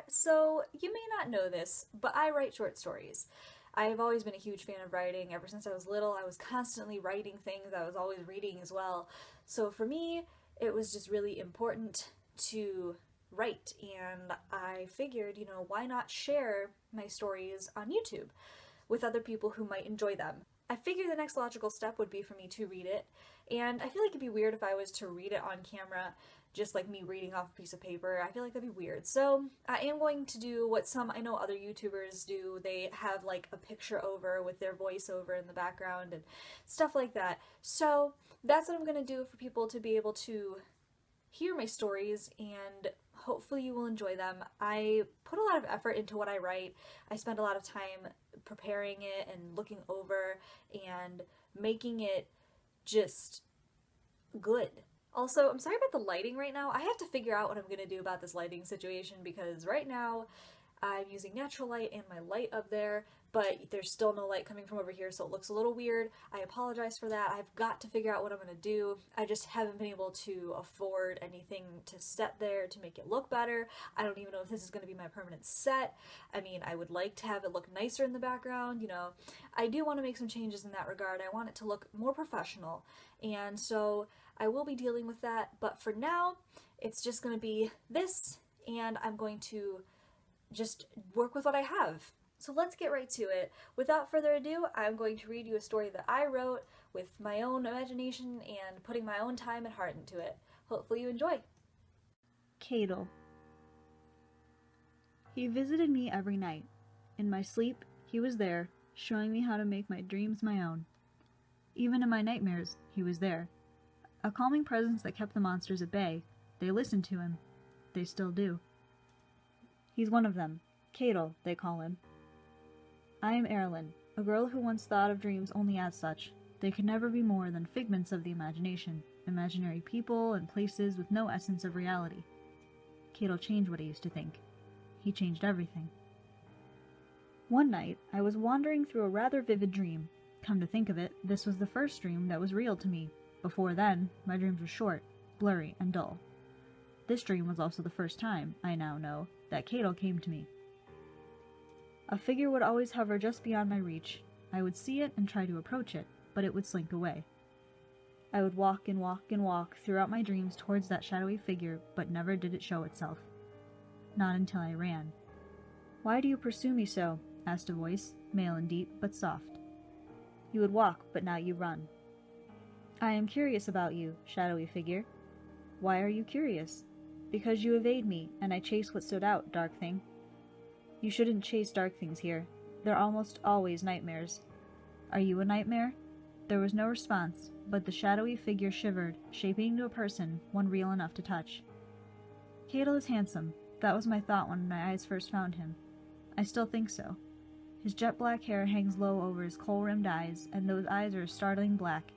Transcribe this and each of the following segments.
So, you may not know this, but I write short stories. I've always been a huge fan of writing. Ever since I was little, I was constantly writing things. I was always reading as well. So, for me, it was just really important to write. And I figured, why not share my stories on YouTube with other people who might enjoy them? I figured the next logical step would be for me to read it, and I feel like it'd be weird if I was to read it on camera, just like me reading off a piece of paper. I feel like that'd be weird. So I am going to do what some I know other YouTubers do. They have like a picture over with their voiceover in the background and stuff like that. So that's what I'm gonna do for people to be able to hear my stories, and hopefully you will enjoy them. I put a lot of effort into what I write. I spend a lot of time preparing it and looking over and making it just good. Also, I'm sorry about the lighting right now. I have to figure out what I'm going to do about this lighting situation because right now I'm using natural light and my light up there, but there's still no light coming from over here, so it looks a little weird. I apologize for that. I've got to figure out what I'm going to do. I just haven't been able to afford anything to set there to make it look better. I don't even know if this is going to be my permanent set. I mean, I would like to have it look nicer in the background, I do want to make some changes in that regard. I want it to look more professional, and so I will be dealing with that, but for now, it's just going to be this, and I'm going to just work with what I have. So let's get right to it. Without further ado, I'm going to read you a story that I wrote with my own imagination and putting my own time and heart into it. Hopefully you enjoy. Cadell. He visited me every night. In my sleep, he was there, showing me how to make my dreams my own. Even in my nightmares, he was there. A calming presence that kept the monsters at bay. They listened to him. They still do. He's one of them. Cadell, they call him. I am Erilyn, a girl who once thought of dreams only as such. They could never be more than figments of the imagination, imaginary people and places with no essence of reality. Cadell changed what I used to think. He changed everything. One night, I was wandering through a rather vivid dream. Come to think of it, this was the first dream that was real to me. Before then, my dreams were short, blurry, and dull. This dream was also the first time, I now know, that Cadell came to me. A figure would always hover just beyond my reach. I would see it and try to approach it, but it would slink away. I would walk and walk and walk throughout my dreams towards that shadowy figure, but never did it show itself. Not until I ran. "Why do you pursue me so?" asked a voice, male and deep, but soft. "You would walk, but now you run." "I am curious about you, shadowy figure." "Why are you curious?" "Because you evade me, and I chase what stood out, dark thing." "You shouldn't chase dark things here. They're almost always nightmares." "Are you a nightmare?" There was no response, but the shadowy figure shivered, shaping into a person, one real enough to touch. Cadell is handsome. That was my thought when my eyes first found him. I still think so. His jet black hair hangs low over his kohl-rimmed eyes, and those eyes are a startling black.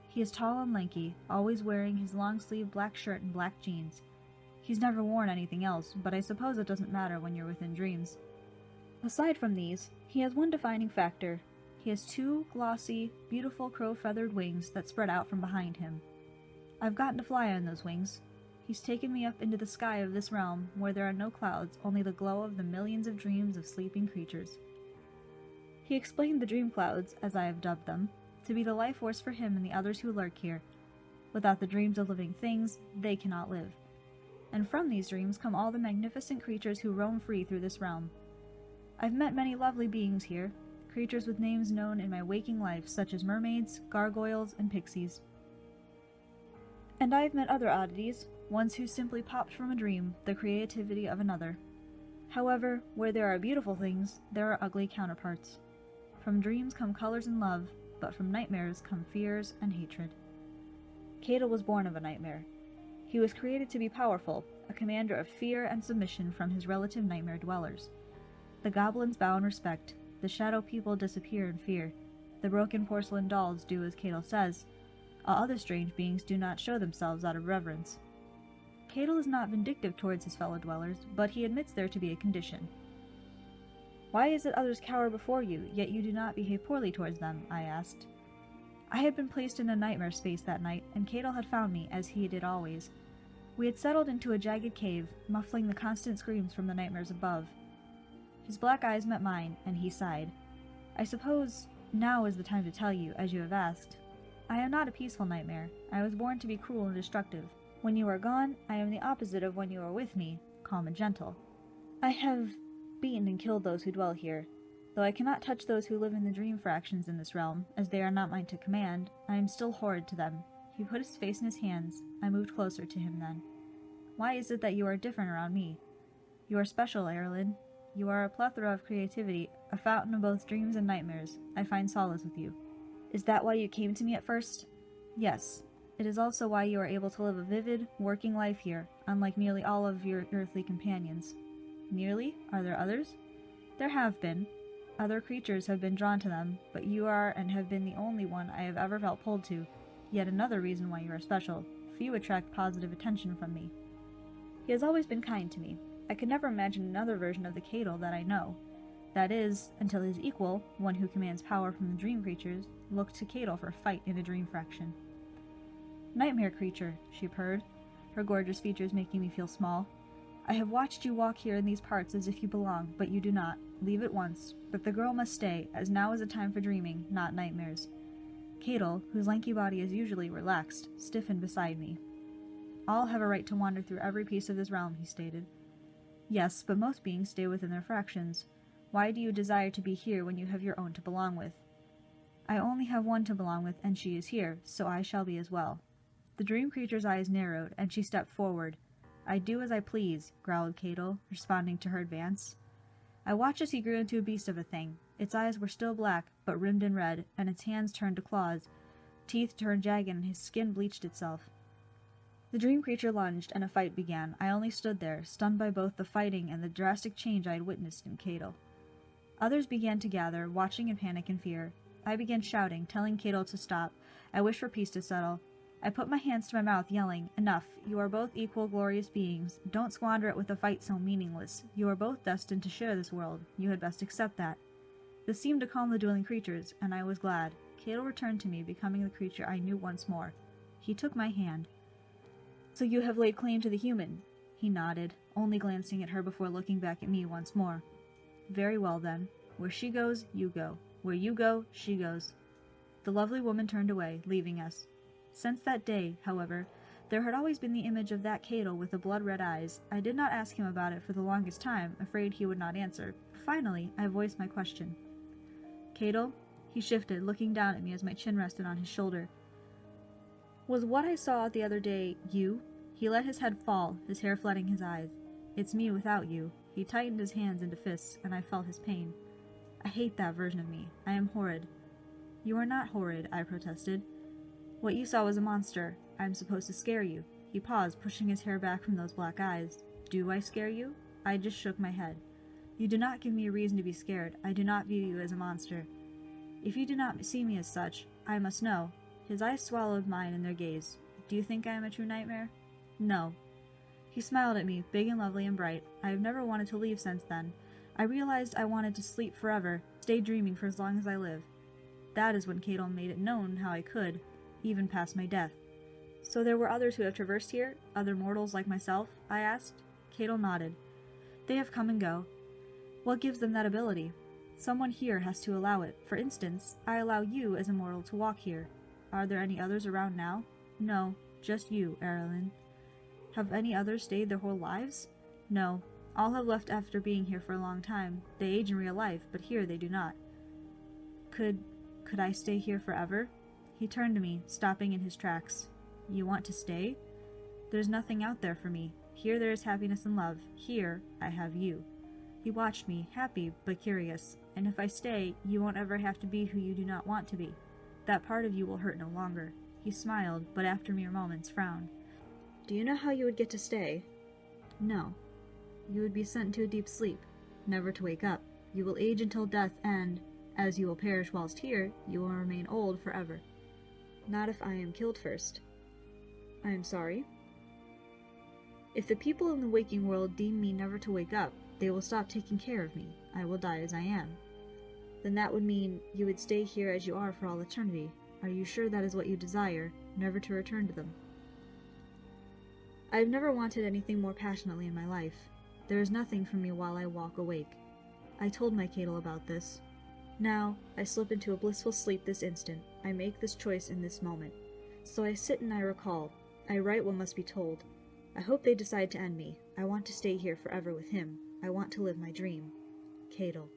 He is tall and lanky, always wearing his long-sleeved black shirt and black jeans. He's never worn anything else, but I suppose it doesn't matter when you're within dreams. Aside from these, he has one defining factor. He has two glossy, beautiful crow-feathered wings that spread out from behind him. I've gotten to fly on those wings. He's taken me up into the sky of this realm, where there are no clouds, only the glow of the millions of dreams of sleeping creatures. He explained the dream clouds, as I have dubbed them, to be the life force for him and the others who lurk here. Without the dreams of living things, they cannot live. And from these dreams come all the magnificent creatures who roam free through this realm. I've met many lovely beings here, creatures with names known in my waking life, such as mermaids, gargoyles, and pixies. And I've met other oddities, ones who simply popped from a dream, the creativity of another. However, where there are beautiful things, there are ugly counterparts. From dreams come colors and love, but from nightmares come fears and hatred. Cadell was born of a nightmare. He was created to be powerful, a commander of fear and submission from his relative nightmare dwellers. The goblins bow in respect, the shadow people disappear in fear, the broken porcelain dolls do as Cadell says, all other strange beings do not show themselves out of reverence. Cadell is not vindictive towards his fellow dwellers, but he admits there to be a condition. "Why is it others cower before you, yet you do not behave poorly towards them?" I asked. I had been placed in a nightmare space that night, and Cadell had found me, as he did always. We had settled into a jagged cave, muffling the constant screams from the nightmares above. His black eyes met mine, and he sighed. I suppose now is the time to tell you, as you have asked. I am not a peaceful nightmare. I was born to be cruel and destructive. When you are gone, I am the opposite of when you are with me, calm and gentle. I have beaten and killed those who dwell here. Though I cannot touch those who live in the dream fractions in this realm, as they are not mine to command, I am still horrid to them. He put his face in his hands. I moved closer to him then. Why is it that you are different around me? You are special, Erilyn. You are a plethora of creativity, a fountain of both dreams and nightmares. I find solace with you. Is that why you came to me at first? Yes. It is also why you are able to live a vivid, working life here, unlike nearly all of your earthly companions. Nearly? Are there others? There have been. Other creatures have been drawn to them, but you are and have been the only one I have ever felt pulled to. Yet another reason why you are special. Few attract positive attention from me. He has always been kind to me. I could never imagine another version of the Cadell that I know. That is, until his equal, one who commands power from the dream creatures, looked to Cadell for a fight in a dream fraction. Nightmare creature, she purred, her gorgeous features making me feel small. I have watched you walk here in these parts as if you belong, but you do not. Leave at once. But the girl must stay, as now is a time for dreaming, not nightmares. Cadell, whose lanky body is usually relaxed, stiffened beside me. All have a right to wander through every piece of this realm, he stated. Yes, but most beings stay within their fractions. Why do you desire to be here when you have your own to belong with? I only have one to belong with, and she is here, so I shall be as well. The dream creature's eyes narrowed, and she stepped forward. I do as I please, growled Cadell, responding to her advance. I watched as he grew into a beast of a thing. Its eyes were still black, but rimmed in red, and its hands turned to claws. Teeth turned jagged, and his skin bleached itself. The dream creature lunged, and a fight began. I only stood there, stunned by both the fighting and the drastic change I had witnessed in Cadell. Others began to gather, watching in panic and fear. I began shouting, telling Cadell to stop. I wished for peace to settle. I put my hands to my mouth, yelling, Enough! You are both equal, glorious beings. Don't squander it with a fight so meaningless. You are both destined to share this world. You had best accept that. This seemed to calm the dueling creatures, and I was glad. Cadell returned to me, becoming the creature I knew once more. He took my hand. So you have laid claim to the human? He nodded, only glancing at her before looking back at me once more. Very well, then. Where she goes, you go. Where you go, she goes. The lovely woman turned away, leaving us. Since that day, however, there had always been the image of that Cadell with the blood-red eyes. I did not ask him about it for the longest time, afraid he would not answer. Finally, I voiced my question. Cadell? He shifted, looking down at me as my chin rested on his shoulder. Was what I saw the other day you? He let his head fall, his hair flooding his eyes. It's me without you. He tightened his hands into fists, and I felt his pain. I hate that version of me. I am horrid. You are not horrid, I protested. What you saw was a monster. I am supposed to scare you. He paused, pushing his hair back from those black eyes. Do I scare you? I just shook my head. You do not give me a reason to be scared. I do not view you as a monster. If you do not see me as such, I must know. His eyes swallowed mine in their gaze. Do you think I am a true nightmare? No. He smiled at me, big and lovely and bright. I have never wanted to leave since then. I realized I wanted to sleep forever, stay dreaming for as long as I live. That is when Cadell made it known how I could, even past my death. So there were others who have traversed here? Other mortals like myself? I asked. Cadell nodded. They have come and go. What gives them that ability? Someone here has to allow it. For instance, I allow you as a mortal to walk here. Are there any others around now? No, just you, Erilyn. Have any others stayed their whole lives? No. All have left after being here for a long time. They age in real life, but here they do not. Could I stay here forever? He turned to me, stopping in his tracks. You want to stay? There's nothing out there for me. Here there is happiness and love. Here I have you. He watched me, happy but curious. And if I stay, you won't ever have to be who you do not want to be. That part of you will hurt no longer. He smiled, but after mere moments frowned. Do you know how you would get to stay? No. You would be sent into a deep sleep, never to wake up. You will age until death, and, as you will perish whilst here, you will remain old forever. Not if I am killed first. I am sorry. If the people in the waking world deem me never to wake up, they will stop taking care of me. I will die as I am. Then that would mean you would stay here as you are for all eternity. Are you sure that is what you desire, never to return to them? I've never wanted anything more passionately in my life. There is nothing for me while I walk awake. I told my Cadell about this. Now, I slip into a blissful sleep this instant. I make this choice in this moment. So I sit and I recall. I write what must be told. I hope they decide to end me. I want to stay here forever with him. I want to live my dream. Cadell.